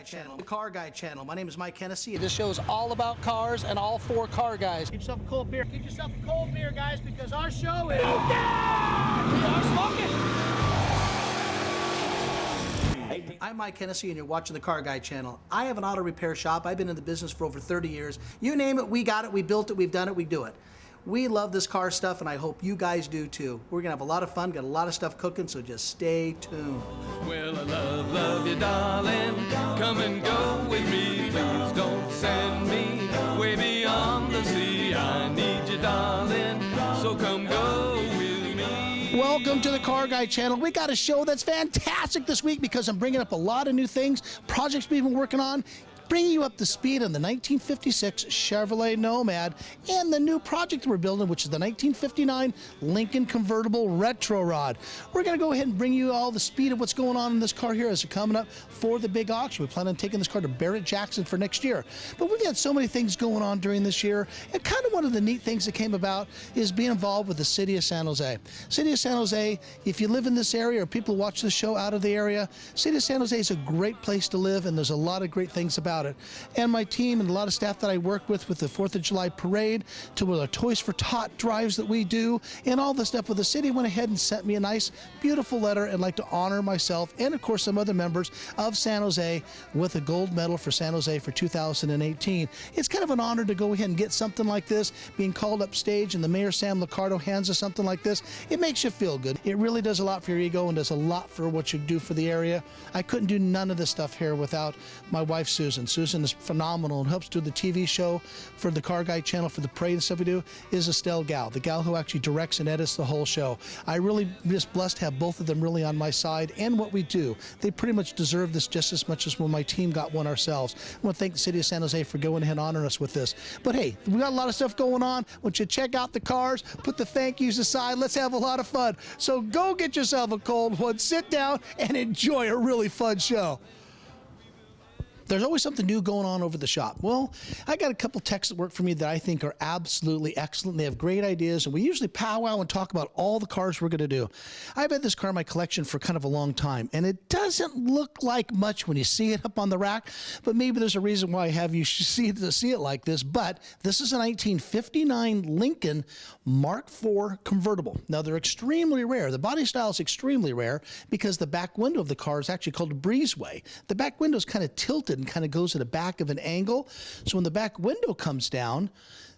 Channel, the Car Guy Channel. My name is Mike Hennessy. This show is all about cars and all four car guys. Get yourself a cold beer. Get yourself a cold beer, guys, because our show is... We are smoking! I'm Mike Hennessy, and you're watching the Car Guy Channel. I have an auto repair shop. I've been in the business for over 30 years. You name it, we got it, we built it, we've done it, we do it. We love this car stuff, and I hope you guys do too. We're gonna have a lot of fun, got a lot of stuff cooking, so just stay tuned. Well, I love you, darling. Come and go with me. Please don't send me way beyond the sea. I need you, darling, so come go with me. Welcome to the Car Guy Channel. We got a show that's fantastic this week because I'm bringing up a lot of new things, projects we've been working on, bringing you up to speed on the 1956 Chevrolet Nomad and the new project we're building, which is the 1959 Lincoln Convertible Retro Rod. We're going to go ahead and bring you all the speed of what's going on in this car here as it's coming up for the big auction. We plan on taking this car to Barrett-Jackson for next year. But we've had so many things going on during this year, and kind of one of the neat things that came about is being involved with the City of San Jose. City of San Jose, if you live in this area or people watch the show out of the area, City of San Jose is a great place to live, and there's a lot of great things about it. And my team and a lot of staff that I work with the 4th of July parade, to with our Toys for Tot drives that we do, and all the stuff with the city, went ahead and sent me a nice, beautiful letter and like to honor myself and, of course, some other members of San Jose with a gold medal for San Jose for 2018. It's kind of an honor to go ahead and get something like this, being called up stage, and the Mayor Sam Liccardo hands us something like this. It makes you feel good. It really does a lot for your ego and does a lot for what you do for the area. I couldn't do none of this stuff here without my wife, Susan. Susan is phenomenal and helps do the TV show for the Car Guy Channel for the parade and stuff we do, is Estelle Gal, the gal who actually directs and edits the whole show. I really just blessed to have both of them really on my side and what we do. They pretty much deserve this just as much as when my team got one ourselves. I want to thank the City of San Jose for going ahead and honoring us with this. But hey, we got a lot of stuff going on. I want you to check out the cars, put the thank yous aside, let's have a lot of fun. So go get yourself a cold one, sit down, and enjoy a really fun show. There's always something new going on over the shop. Well, I got a couple techs that work for me that I think are absolutely excellent. They have great ideas, and we usually powwow and talk about all the cars we're going to do. I've had this car in my collection for kind of a long time, and it doesn't look like much when you see it up on the rack, but maybe there's a reason why I have you see it like this. But this is a 1959 Lincoln Mark IV convertible. Now, they're extremely rare. The body style is extremely rare because the back window of the car is actually called a breezeway. The back window is kind of tilted and kind of goes to the back of an angle. So when the back window comes down,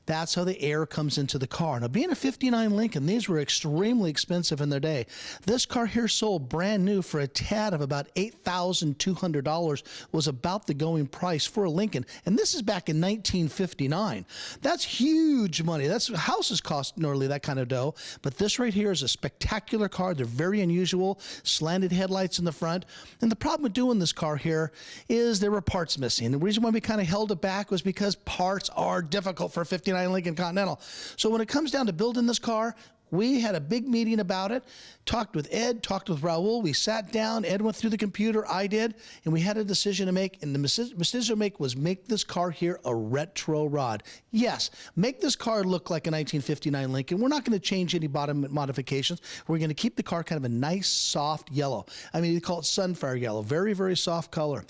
that's how the air comes into the car. Now, being a 59 Lincoln, these were extremely expensive in their day. This car here sold brand new for a tad of about $8,200 was about the going price for a Lincoln. And this is back in 1959. That's huge money. That's houses cost nearly that kind of dough. But this right here is a spectacular car. They're very unusual. Slanted headlights in the front. And the problem with doing this car here is there were parts missing. The reason why we kind of held it back was because parts are difficult for a 59 Lincoln Continental. So when it comes down to building this car, we had a big meeting about it, talked with Ed, talked with Raul, we sat down, Ed went through the computer, I did, and we had a decision to make, and the decision to make was make this car here a retro rod. Yes, make this car look like a 1959 Lincoln. We're not going to change any bottom modifications. We're going to keep the car kind of a nice, soft yellow. I mean, you call it sunfire yellow. Very, very soft color.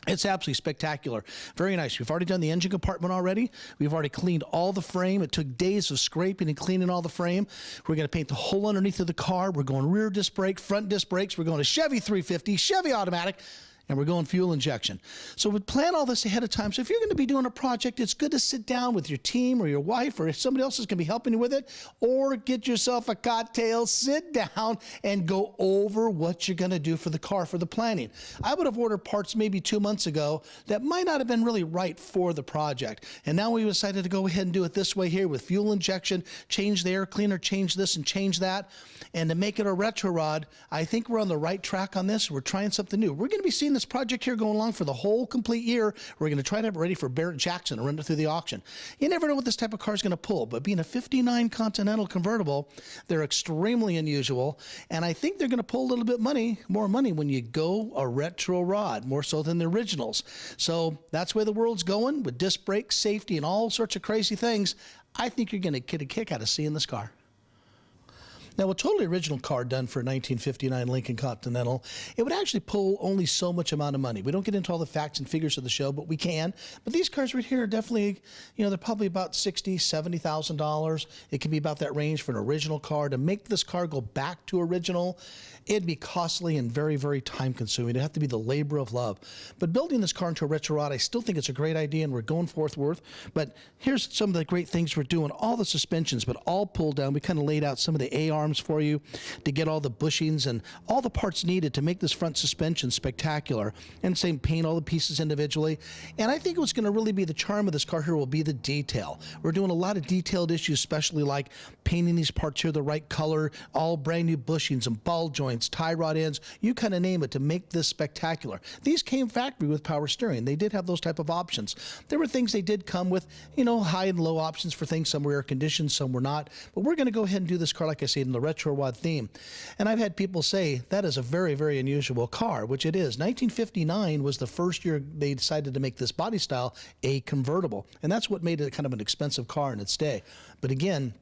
It's absolutely spectacular. Very nice. We've already done the engine compartment already. We've already cleaned all the frame. It took days of scraping and cleaning all the frame. We're going to paint the whole underneath of the car. We're going rear disc brake, front disc brakes. We're going to Chevy 350, Chevy automatic, and we're going fuel injection. So we plan all this ahead of time. So if you're going to be doing a project, it's good to sit down with your team or your wife, or if somebody else is going to be helping you with it, or get yourself a cocktail, sit down, and go over what you're going to do for the car, for the planning. I would have ordered parts maybe 2 months ago that might not have been really right for the project. And now we decided to go ahead and do it this way here with fuel injection, change the air cleaner, change this and change that. And to make it a retro rod, I think we're on the right track on this. We're trying something new. We're going to be seeing this project here going along for the whole complete year. We're going to try to have it ready for Barrett-Jackson and run it through the auction. You never know what this type of car is going to pull, but being a 59 Continental convertible, they're extremely unusual, and I think they're going to pull a little bit more money when you go a retro rod, more so than the originals. So that's where the world's going with disc brakes, safety, and all sorts of crazy things. I think you're going to get a kick out of seeing this car. Now, a totally original car done for a 1959 Lincoln Continental, it would actually pull only so much amount of money. We don't get into all the facts and figures of the show, but we can. But these cars right here are definitely, you know, they're probably about $60,000, $70,000. It can be about that range for an original car. To make this car go back to original, it'd be costly and very, very time consuming. It'd have to be the labor of love. But building this car into a retro rod, I still think it's a great idea, and we're going forth worth. But here's some of the great things we're doing. All the suspensions, but all pulled down. We kind of laid out some of the A-arms for you to get all the bushings and all the parts needed to make this front suspension spectacular. And same, paint all the pieces individually. And I think what's going to really be the charm of this car here will be the detail. We're doing a lot of detailed issues, especially like painting these parts here the right color, all brand new bushings and ball joints, tie rod ends, you kind of name it, to make this spectacular. These came factory with power steering. They did have those type of options. There were things they did come with, you know, high and low options for things. Some were air conditioned, some were not. But we're going to go ahead and do this car, like I said, in the retro rod theme. And I've had people say that is a very, very unusual car, which it is. 1959 was the first year they decided to make this body style a convertible. And that's what made it kind of an expensive car in its day. But again,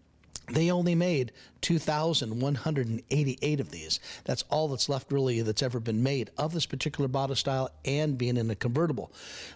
they only made 2,188 of these. That's all that's left really that's ever been made of this particular body style and being in a convertible.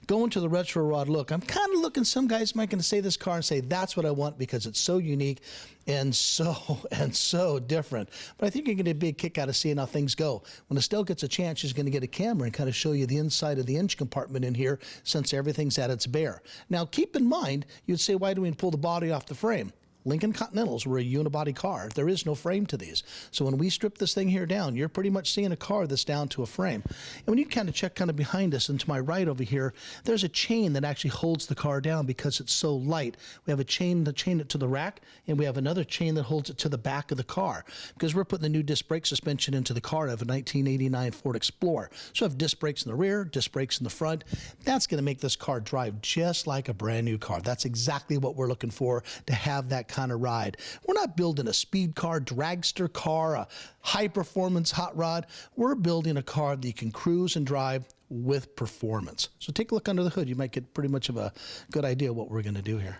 Going to the retro rod look, I'm kind of looking, some guys might going to say this car and say that's what I want because it's so unique and so different. But I think you're going to get a big kick out of seeing how things go. When Estelle gets a chance, she's going to get a camera and kind of show you the inside of the engine compartment in here since everything's at its bare. Now keep in mind, you'd say, why do we pull the body off the frame? Lincoln Continentals were a unibody car. There is no frame to these. So when we strip this thing here down, you're pretty much seeing a car that's down to a frame. And when you kind of check kind of behind us and to my right over here, there's a chain that actually holds the car down because it's so light. We have a chain to chain it to the rack, and we have another chain that holds it to the back of the car because we're putting the new disc brake suspension into the car of a 1989 Ford Explorer. So I have disc brakes in the rear, disc brakes in the front. That's going to make this car drive just like a brand new car. That's exactly what we're looking for, to have that kind of ride. We're not building a speed car, dragster car, a high performance hot rod. We're building a car that you can cruise and drive with performance. So take a look under the hood. You might get pretty much of a good idea what we're going to do here.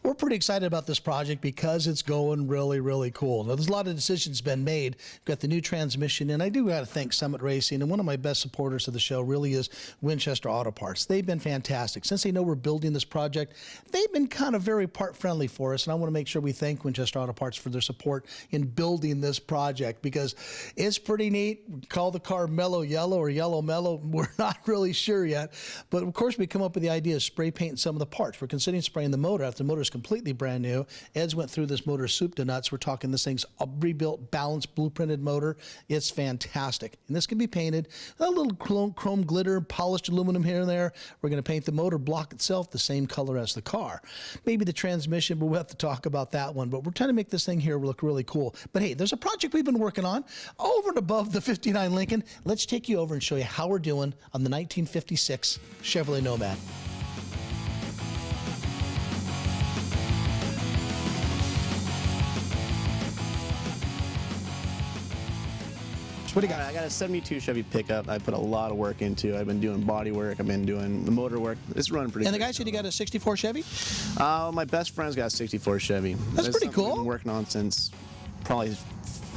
We're pretty excited about this project because it's going really, really cool. Now, there's a lot of decisions been made. We've got the new transmission, and I do got to thank Summit Racing, and one of my best supporters of the show really is Winchester Auto Parts. They've been fantastic. Since they know we're building this project, they've been kind of very part-friendly for us, and I want to make sure we thank Winchester Auto Parts for their support in building this project because it's pretty neat. We call the car Mellow Yellow or Yellow Mellow. We're not really sure yet, but of course we come up with the idea of spray painting some of the parts. We're considering spraying the motor after the motor's completely brand new. Ed's went through this motor soup to nuts. We're talking this thing's a rebuilt, balanced, blueprinted motor. It's fantastic. And this can be painted. A little chrome glitter, polished aluminum here and there. We're going to paint the motor block itself the same color as the car. Maybe the transmission, but we'll have to talk about that one. But we're trying to make this thing here look really cool. But hey, there's a project we've been working on over and above the 59 Lincoln. Let's take you over and show you how we're doing on the 1956 Chevrolet Nomad. What do you got? I got a 72 Chevy pickup. I put a lot of work into. I've been doing body work. I've been doing the motor work. It's running pretty good. And the guy said you got a 64 Chevy? My best friend's got a 64 Chevy. That's pretty cool. I've been working on since probably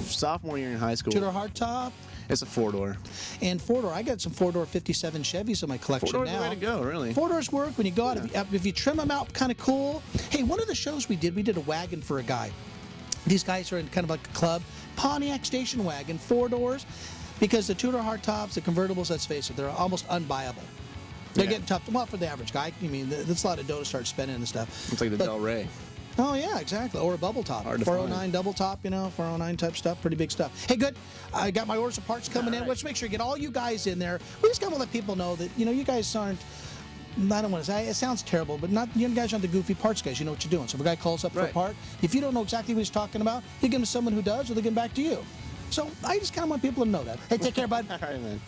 sophomore year in high school. Two-door hardtop? It's a four-door. And four-door. I got some four-door 57 Chevys in my collection Four-door's now. the way to go, really. Four-doors work when you go out. If you trim them out, kind of cool. Hey, one of the shows we did a wagon for a guy. These guys are in kind of like a club. Pontiac station wagon, 4 doors, because the two-door hardtops, the convertibles, let's face it, they're almost unbuyable. They're getting tough. Well, for the average guy, I mean, that's a lot of dough to start spending and stuff. It's like the Del Rey. Oh, yeah, exactly. Or a bubble top. Hard to 409 find. double top, you know, 409 type stuff. Pretty big stuff. Hey, good. I got my orders of parts coming in. Let's make sure you get all you guys in there. We just got to let people know that, you know, you guys aren't, I don't want to say, it sounds terrible, but not you guys aren't the goofy parts guys. You know what you're doing. So if a guy calls up for a part, if you don't know exactly what he's talking about, you give him to someone who does, or they give him back to you. So I just kind of want people to know that. Hey, take care, bud. All right, man.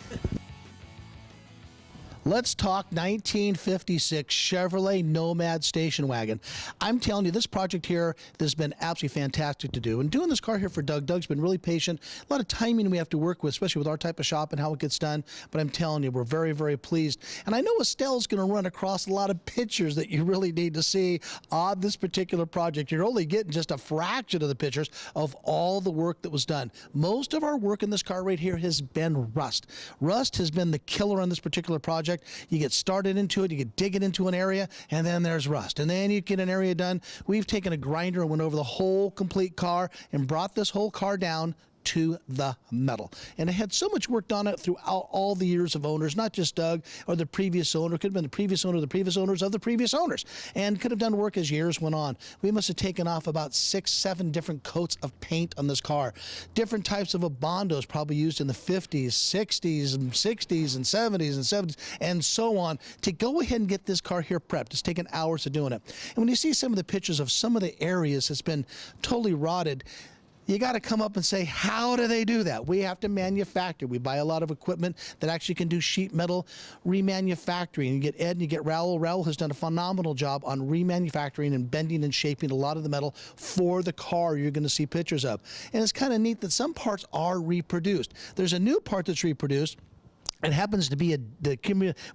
Let's talk 1956 Chevrolet Nomad station wagon. I'm telling you, this project here has been absolutely fantastic to do. And doing this car here for Doug, Doug's been really patient. A lot of timing we have to work with, especially with our type of shop and how it gets done. But I'm telling you, we're very, very pleased. And I know Estelle's going to run across a lot of pictures that you really need to see on this particular project. You're only getting just a fraction of the pictures of all the work that was done. Most of our work in this car right here has been rust. Rust has been the killer on this particular project. You get started into it, you get digging into an area, and then there's rust. And then you get an area done. We've taken a grinder and went over the whole complete car and brought this whole car down to the metal. And it had so much work on it throughout all the years of owners, not just Doug or the previous owner. It could have been the previous owner, the previous owners of the previous owners, and could have done work as years went on. We must have taken off about 6, 7 different coats of paint on this car. Different types of Abondos probably used in the 50s, 60s, and 60s, and 70s, and 70s, and so on to go ahead and get this car here prepped. It's taken hours of doing it. And when you see some of the pictures of some of the areas that's been totally rotted, you got to come up and say, how do they do that? We have to manufacture. We buy a lot of equipment that actually can do sheet metal remanufacturing. You get Ed and you get Raul. Raul has done a phenomenal job on remanufacturing and bending and shaping a lot of the metal for the car you're going to see pictures of. And it's kind of neat that some parts are reproduced. There's a new part that's reproduced. It happens to be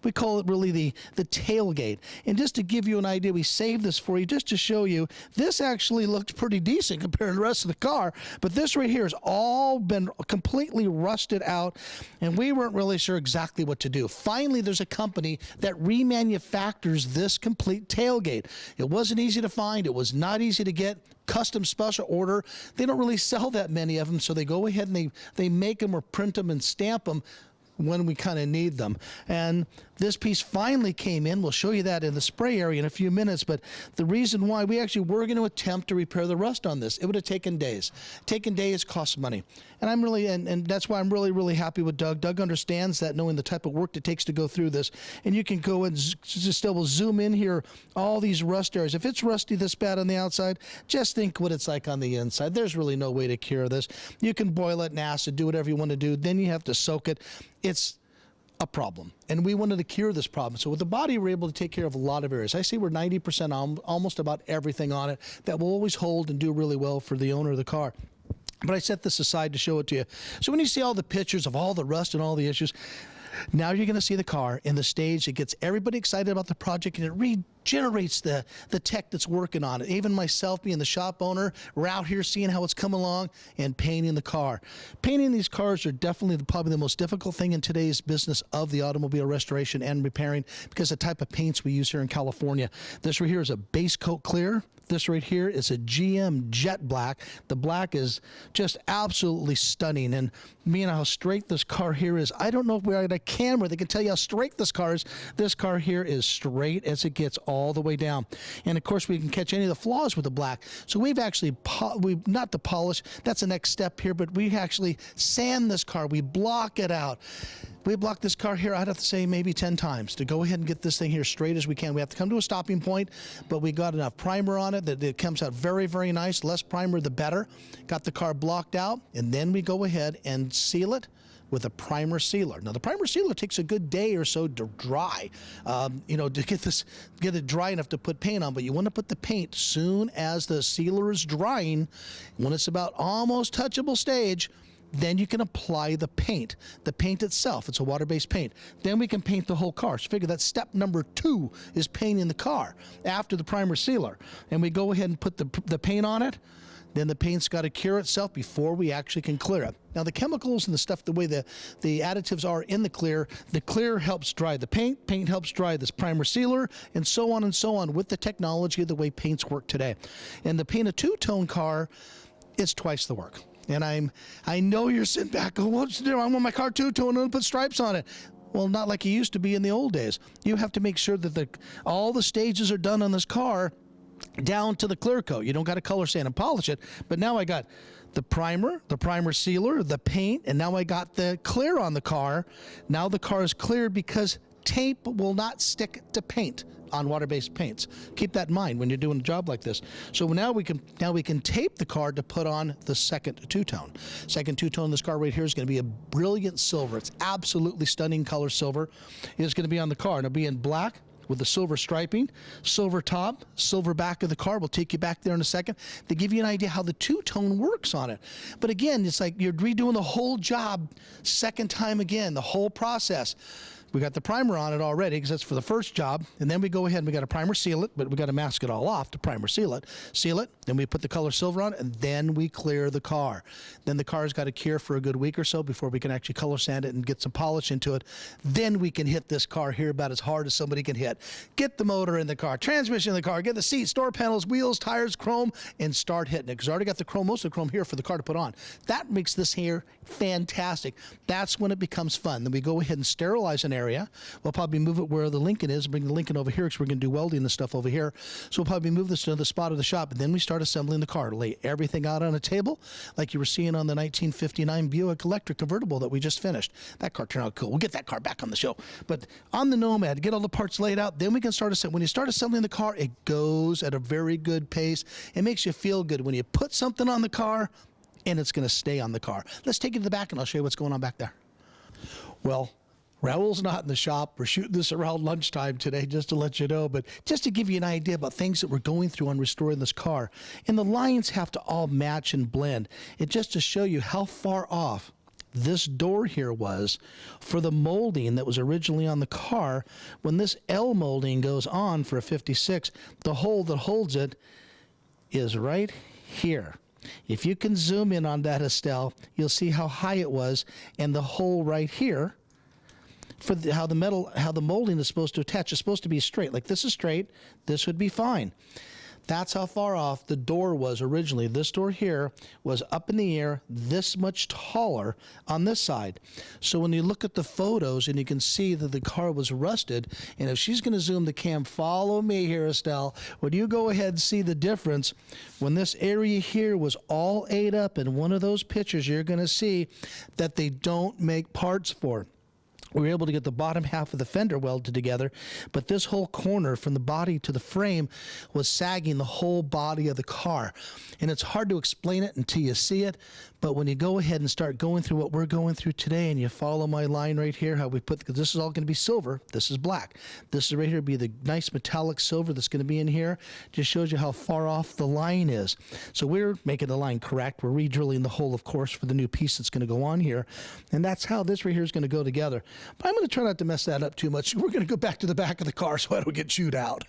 we call it really the tailgate. And just to give you an idea, we saved this for you just to show you, this actually looks pretty decent compared to the rest of the car. But this right here has all been completely rusted out, and we weren't really sure exactly what to do. Finally, there's a company that remanufactures this complete tailgate. It wasn't easy to find. It was not easy to get. Custom special order. They don't really sell that many of them, so they go ahead and they make them or print them and stamp them when we kind of need them. And this piece finally came in. We'll show you that in the spray area in a few minutes, but the reason why we actually were going to attempt to repair the rust on this, it would have taken days. Taken days costs money. And I'm really, and that's why I'm really, really happy with Doug. Doug understands that, knowing the type of work it takes to go through this. And you can go and just still zoom in here, all these rust areas. If it's rusty this bad on the outside, just think what it's like on the inside. There's really no way to cure this. You can boil it in acid, do whatever you want to do. Then you have to soak it. It's a problem, and we wanted to cure this problem. So with the body, we're able to take care of a lot of areas. I say we're 90% on almost about everything on it that will always hold and do really well for the owner of the car. But I set this aside to show it to you. So when you see all the pictures of all the rust and all the issues, now you're going to see the car in the stage. It gets everybody excited about the project, and it regenerates the tech that's working on it. Even myself, being the shop owner, we're out here seeing how it's coming along and painting the car. Painting these cars are definitely probably the most difficult thing in today's business of the automobile restoration and repairing, because the type of paints we use here in California. This right here is a base coat clear. This right here is a GM jet black. The black is just absolutely stunning. And being how straight this car here is, I don't know if we had a camera that can tell you how straight this car is. This car here is straight as it gets all the way down. And of course, we can catch any of the flaws with the black. So we've actually, not the polish, that's the next step here, but we actually sand this car. We block it out. We block this car here, I'd have to say maybe 10 times to go ahead and get this thing here straight as we can. We have to come to a stopping point, but we got enough primer on it that it comes out very, very nice. Less primer, the better. Got the car blocked out, and then we go ahead and seal it with a primer sealer. Now, the primer sealer takes a good day or so to dry, to get it dry enough to put paint on, but you want to put the paint soon as the sealer is drying. When it's about almost touchable stage, then you can apply the paint. The paint itself, it's a water-based paint. Then we can paint the whole car. So figure that step number 2 is painting the car after the primer sealer. And we go ahead and put the paint on it. Then the paint's got to cure itself before we actually can clear it. Now, the chemicals and the stuff, the way the additives are in the clear helps dry the paint. Paint helps dry this primer sealer, and so on with the technology of the way paints work today. And the paint a two-tone car, it's twice the work. And I know you're sitting back going, what's the difference? I want my car two-tone and put stripes on it. Well, not like it used to be in the old days. You have to make sure that all the stages are done on this car down to the clear coat. You don't got to color sand and polish it. But now I got the primer sealer, the paint, and now I got the clear on the car. Now the car is cleared because tape will not stick to paint. on water-based paints. Keep that in mind when you're doing a job like this. So now we can tape the car to put on the second two-tone. Second two-tone in this car right here is going to be a brilliant silver. It's absolutely stunning color silver. It's going to be on the car. It'll be in black with the silver striping, silver top, silver back of the car. We'll take you back there in a second to give you an idea how the two-tone works on it. But again, it's like you're redoing the whole job second time again, the whole process. We got the primer on it already because that's for the first job, and then we go ahead and we got to primer seal it, but we got to mask it all off to primer seal it, then we put the color silver on it, and then we clear the car. Then the car's got to cure for a good week or so before we can actually color sand it and get some polish into it. Then we can hit this car here about as hard as somebody can hit. Get the motor in the car, transmission in the car, get the seats, door panels, wheels, tires, chrome, and start hitting it because I already got the chrome, most of the chrome here for the car to put on. That makes this here fantastic. That's when it becomes fun. Then we go ahead and sterilize an area. We'll probably move it where the Lincoln is, bring the Lincoln over here because we're going to do welding and stuff over here. So we'll probably move this to the spot of the shop, and then we start assembling the car. Lay everything out on a table like you were seeing on the 1959 Buick Electric convertible that we just finished. That car turned out cool. We'll get that car back on the show. But on the Nomad, get all the parts laid out, then we can start assembling. When you start assembling the car, it goes at a very good pace. It makes you feel good when you put something on the car, and it's going to stay on the car. Let's take you to the back, and I'll show you what's going on back there. Well, Raul's not in the shop. We're shooting this around lunchtime today just to let you know, but just to give you an idea about things that we're going through on restoring this car. And the lines have to all match and blend. It just to show you how far off this door here was for the molding that was originally on the car. When this L molding goes on for a 56, the hole that holds it is right here. If you can zoom in on that, Estelle, you'll see how high it was, and the hole right here for how the molding is supposed to attach. It's supposed to be straight. Like this is straight, this would be fine. That's how far off the door was originally. This door here was up in the air, this much taller on this side. So when you look at the photos and you can see that the car was rusted, and if she's going to zoom the cam, follow me here, Estelle, when you go ahead and see the difference, when this area here was all ate up in one of those pictures, you're going to see that they don't make parts for it. We were able to get the bottom half of the fender welded together, but this whole corner from the body to the frame was sagging the whole body of the car. And it's hard to explain it until you see it, but when you go ahead and start going through what we're going through today and you follow my line right here, how we put, because this is all going to be silver, this is black. This is right here be the nice metallic silver that's going to be in here. Just shows you how far off the line is. So we're making the line correct. We're re-drilling the hole, of course, for the new piece that's going to go on here. And that's how this right here is going to go together. But I'm going to try not to mess that up too much. We're going to go back to the back of the car so I don't get chewed out.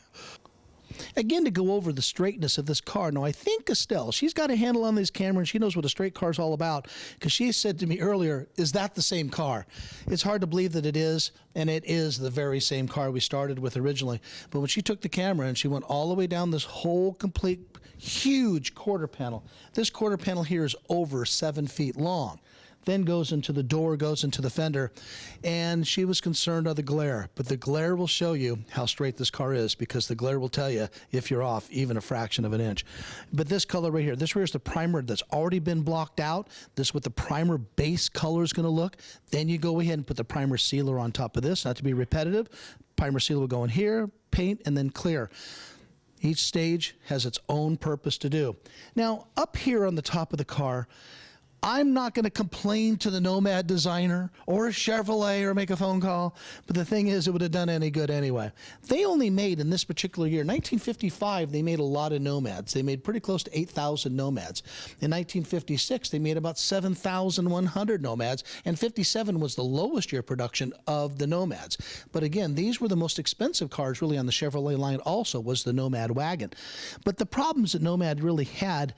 Again, to go over the straightness of this car. Now, I think Estelle, she's got a handle on this camera, and she knows what a straight car is all about, because she said to me earlier, is that the same car? It's hard to believe that it is, and it is the very same car we started with originally. But when she took the camera and she went all the way down this whole complete, huge quarter panel, this quarter panel here is over 7 feet long. Then goes into the door, goes into the fender, and she was concerned of the glare. But the glare will show you how straight this car is, because the glare will tell you if you're off even a fraction of an inch. But this color right here, this here is the primer that's already been blocked out. This is what the primer base color is going to look. Then you go ahead and put the primer sealer on top of this, not to be repetitive. Primer sealer will go in here, paint, and then clear. Each stage has its own purpose to do. Now, up here on the top of the car, I'm not going to complain to the Nomad designer or a Chevrolet or make a phone call, but the thing is, it would have done any good anyway. They only made, in this particular year, 1955, they made a lot of Nomads. They made pretty close to 8,000 Nomads. In 1956, they made about 7,100 Nomads, and 57 was the lowest year production of the Nomads. But again, these were the most expensive cars really on the Chevrolet line also, was the Nomad wagon. But the problems that Nomad really had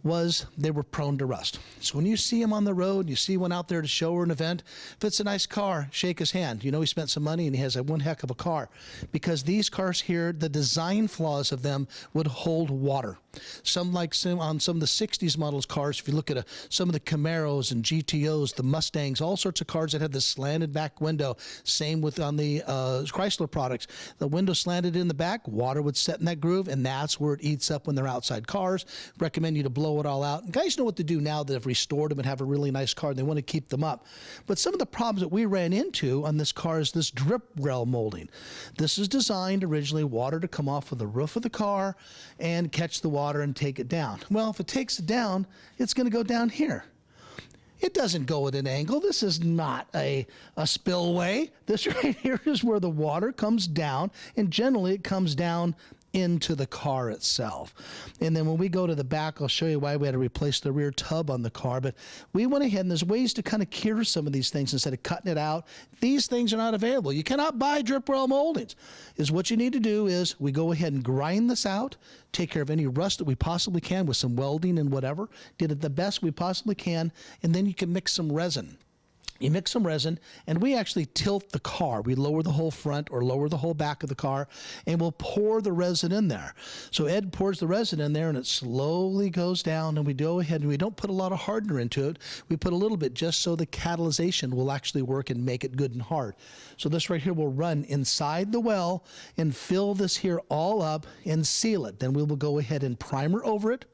was they were prone to rust. So when you see him on the road, you see one out there to show or an event, if it's a nice car, shake his hand. You know he spent some money and he has one heck of a car. Because these cars here, the design flaws of them would hold water. Some like on some of the 60s models cars, if you look at some of the Camaros and GTOs, the Mustangs, all sorts of cars that had this slanted back window. Same with on the Chrysler products. The window slanted in the back, water would set in that groove, and that's where it eats up when they're outside cars. Recommend you to blow blow it all out. And guys know what to do now that have restored them and have a really nice car, and they want to keep them up. But some of the problems that we ran into on this car is this drip rail molding. This is designed originally water to come off of the roof of the car and catch the water and take it down. Well, if it takes it down, it's going to go down here. It doesn't go at an angle. This is not a spillway. This right here is where the water comes down, and generally it comes down into the car itself. And then when we go to the back, I'll show you why we had to replace the rear tub on the car. But we went ahead, and there's ways to kind of cure some of these things instead of cutting it out. These things are not available. You cannot buy drip rail moldings. What you need to do is we go ahead and grind this out, take care of any rust that we possibly can with some welding and whatever, did it the best we possibly can, and then you can mix some resin. You mix some resin, and we actually tilt the car. We lower the whole front or lower the whole back of the car, and we'll pour the resin in there. So Ed pours the resin in there, and it slowly goes down, and we go ahead, and we don't put a lot of hardener into it. We put a little bit just so the catalyzation will actually work and make it good and hard. So this right here will run inside the well and fill this here all up and seal it. Then we will go ahead and primer over it,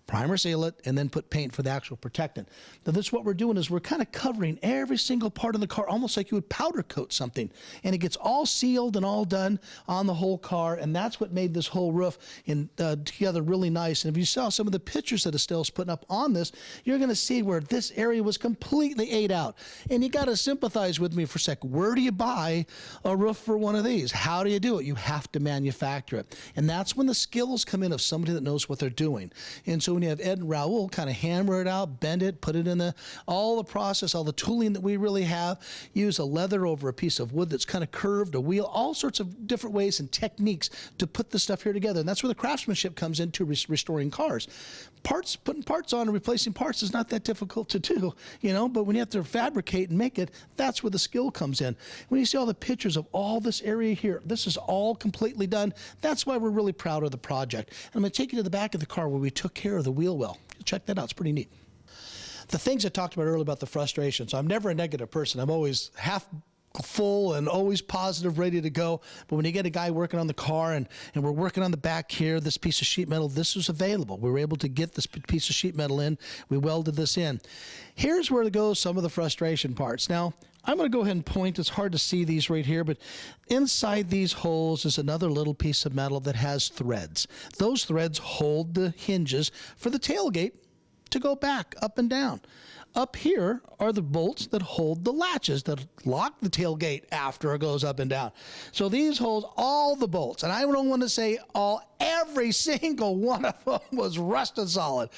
primer seal it, and then put paint for the actual protectant. Now this, what we're doing is we're kind of covering every single part of the car, almost like you would powder coat something. And it gets all sealed and all done on the whole car, and that's what made this whole roof together really nice. And if you saw some of the pictures that Estelle's putting up on this, you're going to see where this area was completely ate out. And you got to sympathize with me for a sec. Where do you buy a roof for one of these? How do you do it? You have to manufacture it. And that's when the skills come in of somebody that knows what they're doing. And so when you have Ed and Raul kind of hammer it out, bend it, put it in all the process, all the tooling that we really have, use a leather over a piece of wood that's kind of curved, a wheel, all sorts of different ways and techniques to put this stuff here together. And that's where the craftsmanship comes into restoring cars. Putting parts on and replacing parts is not that difficult to do, but when you have to fabricate and make it, that's where the skill comes in. When you see all the pictures of all this area here, this is all completely done. That's why we're really proud of the project. And I'm going to take you to the back of the car where we took care of the wheel well. Check that out. It's pretty neat. The things I talked about earlier about the frustration. So I'm never a negative person. I'm always half full and always positive, ready to go. But when you get a guy working on the car and we're working on the back here, this piece of sheet metal, this was available. We were able to get this piece of sheet metal in. We welded this in. Here's where it goes, some of the frustration parts. Now, I'm going to go ahead and point. It's hard to see these right here, but inside these holes is another little piece of metal that has threads. Those threads hold the hinges for the tailgate to go back, up and down. Up here are the bolts that hold the latches that lock the tailgate after it goes up and down. So these holes, all the bolts, and I don't want to say every single one of them was rusted solid.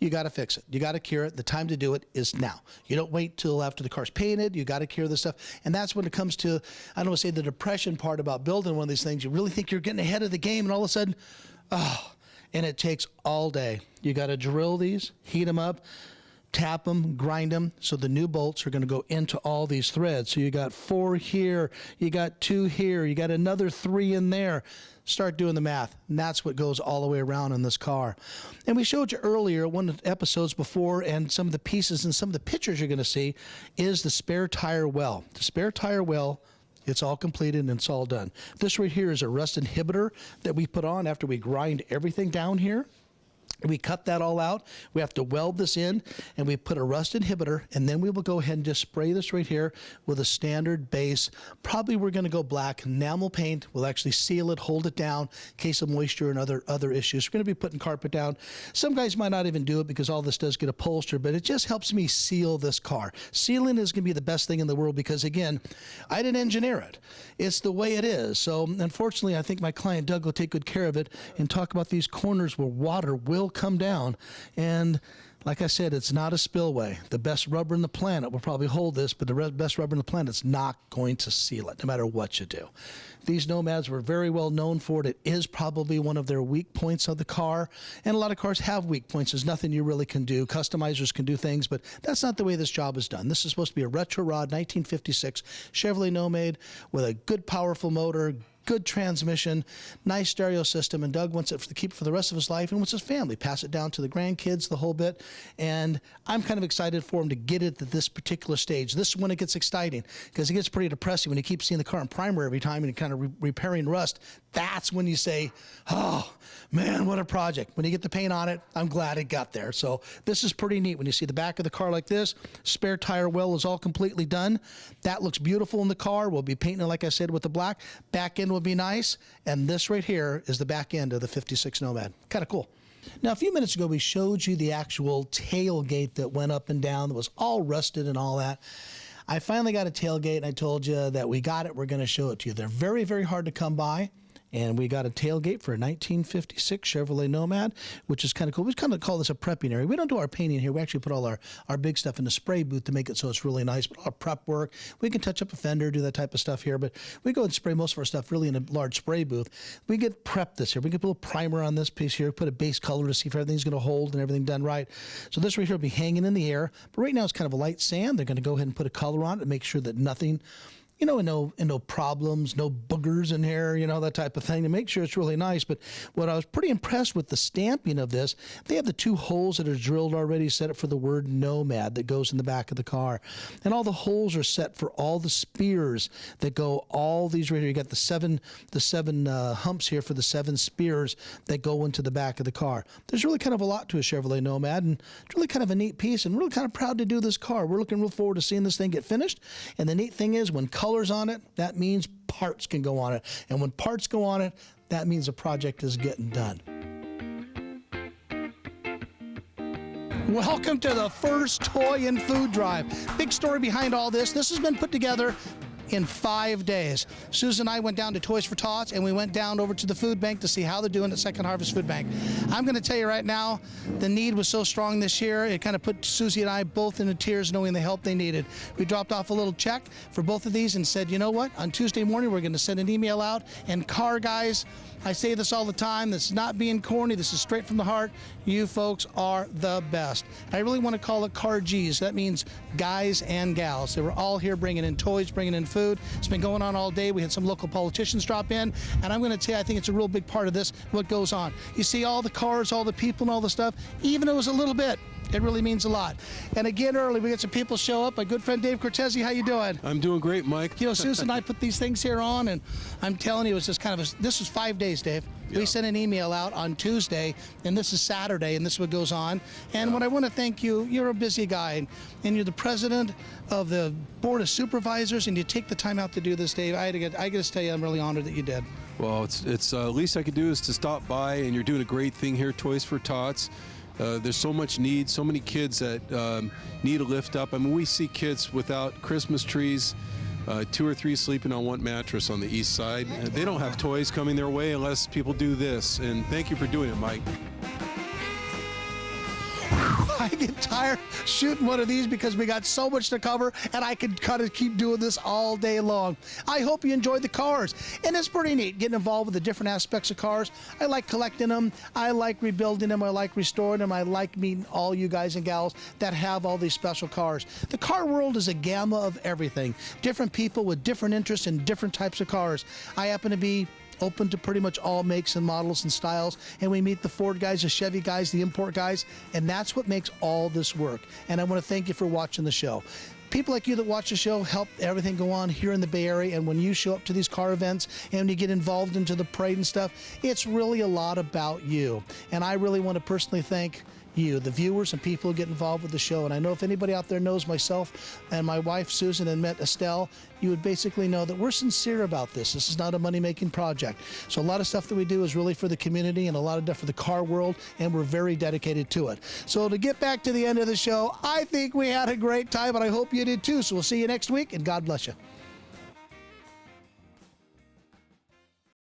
You got to fix it. You got to cure it. The time to do it is now. You don't wait till after the car's painted. You got to cure this stuff. And that's when it comes to, I don't want to say the depression part about building one of these things. You really think you're getting ahead of the game, and all of a sudden, and it takes all day. You got to drill these, heat them up, tap them, grind them, so the new bolts are going to go into all these threads. So you got 4 here, you got 2 here, you got another 3 in there. Start doing the math, and that's what goes all the way around in this car. And we showed you earlier, one of the episodes before, and some of the pieces and some of the pictures you're going to see is the spare tire well. The spare tire well, it's all completed and it's all done. This right here is a rust inhibitor that we put on after we grind everything down here. We cut that all out. We have to weld this in, and we put a rust inhibitor, and then we will go ahead and just spray this right here with a standard base. Probably we're going to go black. Enamel paint will actually seal it, hold it down in case of moisture and other issues. We're going to be putting carpet down. Some guys might not even do it because all this does get upholstered, but it just helps me seal this car. Sealing is going to be the best thing in the world because, again, I didn't engineer it. It's the way it is. So, unfortunately, I think my client Doug will take good care of it and talk about these corners where water will come down. And like I said, it's not a spillway. The best rubber in the planet will probably hold this, but the best rubber in the planet is not going to seal it, no matter what you do. These Nomads were very well known for it. It is probably one of their weak points of the car, and a lot of cars have weak points. There's nothing you really can do. Customizers can do things, but that's not the way this job is done. This is supposed to be a retro rod 1956 Chevrolet Nomad with a good, powerful motor, good transmission, nice stereo system, and Doug wants it to keep it for the rest of his life and wants his family, pass it down to the grandkids, the whole bit. And I'm kind of excited for him to get it at this particular stage. This is when it gets exciting, because it gets pretty depressing when you keep seeing the car in primer every time and you're kind of repairing rust. That's when you say, oh, man, what a project. When you get the paint on it, I'm glad it got there. So this is pretty neat when you see the back of the car like this. Spare tire well is all completely done. That looks beautiful in the car. We'll be painting it, like I said, with the black. Back end will be nice. And this right here is the back end of the 56 Nomad. Kind of cool. Now, a few minutes ago, we showed you the actual tailgate that went up and down that was all rusted and all that. I finally got a tailgate, and I told you that we got it. We're going to show it to you. They're very, very hard to come by. And we got a tailgate for a 1956 Chevrolet Nomad, which is kind of cool. We kind of call this a prepping area. We don't do our painting here. We actually put all our big stuff in the spray booth to make it so it's really nice. But our prep work, we can touch up a fender, do that type of stuff here. But we go and spray most of our stuff really in a large spray booth. We get prepped this here. We get a little primer on this piece here, put a base color to see if everything's going to hold and everything done right. So this right here will be hanging in the air. But right now it's kind of a light sand. They're going to go ahead and put a color on it and make sure that nothing, you know, and no problems, no boogers in here, you know, that type of thing, to make sure it's really nice. But what I was pretty impressed with the stamping of this, they have the 2 holes that are drilled already, set up for the word Nomad that goes in the back of the car. And all the holes are set for all the spears that go, all these right here. You got the seven humps here for the 7 spears that go into the back of the car. There's really kind of a lot to a Chevrolet Nomad, and it's really kind of a neat piece, and we're really kind of proud to do this car. We're looking real forward to seeing this thing get finished. And the neat thing is, when colors on it, that means parts can go on it. And when parts go on it, that means the project is getting done. Welcome to the first toy and food drive. Big story behind all this. This has been put together in 5 days. Susan and I went down to Toys for Tots, and we went down over to the food bank to see how they're doing at Second Harvest Food Bank. I'm going to tell you right now, the need was so strong this year, it kind of put Susie and I both into tears knowing the help they needed. We dropped off a little check for both of these and said, you know what, on Tuesday morning we're going to send an email out. And car guys, I say this all the time, this is not being corny, this is straight from the heart. You folks are the best. I really want to call it Car G's. That means guys and gals. They were all here bringing in toys, bringing in food. It's been going on all day. We had some local politicians drop in, and I'm going to tell you, I think it's a real big part of this, what goes on. You see all the cars, all the people, and all the stuff, even if it was a little bit, it really means a lot. And again, early, we got some people show up. My good friend Dave Cortese, how you doing? I'm doing great, Mike. You know, Susan and I put these things here on, and I'm telling you, it was just kind of this was 5 days, Dave. Yeah. We sent an email out on Tuesday, and this is Saturday, and this is what goes on. And what I want to thank you, you're a busy guy, and you're the president of the Board of Supervisors, and you take the time out to do this, Dave. I got to tell you, I'm really honored that you did. Well, it's least I could do is to stop by, and you're doing a great thing here, Toys for Tots. There's so much need, so many kids that need a lift up. I mean, we see kids without Christmas trees, 2 or 3 sleeping on one mattress on the east side. They don't have toys coming their way unless people do this. And thank you for doing it, Mike. I get tired shooting one of these because we got so much to cover, and I could kind of keep doing this all day long. I hope you enjoyed the cars, and it's pretty neat getting involved with the different aspects of cars. I like collecting them. I like rebuilding them. I like restoring them. I like meeting all you guys and gals that have all these special cars. The car world is a gamma of everything. Different people with different interests in different types of cars. I happen to be open to pretty much all makes and models and styles, and we meet the Ford guys, the Chevy guys, the import guys, and that's what makes all this work. And I want to thank you for watching the show. People like you that watch the show help everything go on here in the Bay Area, and when you show up to these car events and you get involved into the parade and stuff, it's really a lot about you. And I really want to personally thank you, the viewers and people who get involved with the show. And I know if anybody out there knows myself and my wife Susan and met Estelle, you would basically know that we're sincere about this. This is not a money-making project. So a lot of stuff that we do is really for the community and a lot of stuff for the car world, and we're very dedicated to it. So to get back to the end of the show, I think we had a great time, and I hope you did too. So we'll see you next week, and God bless you.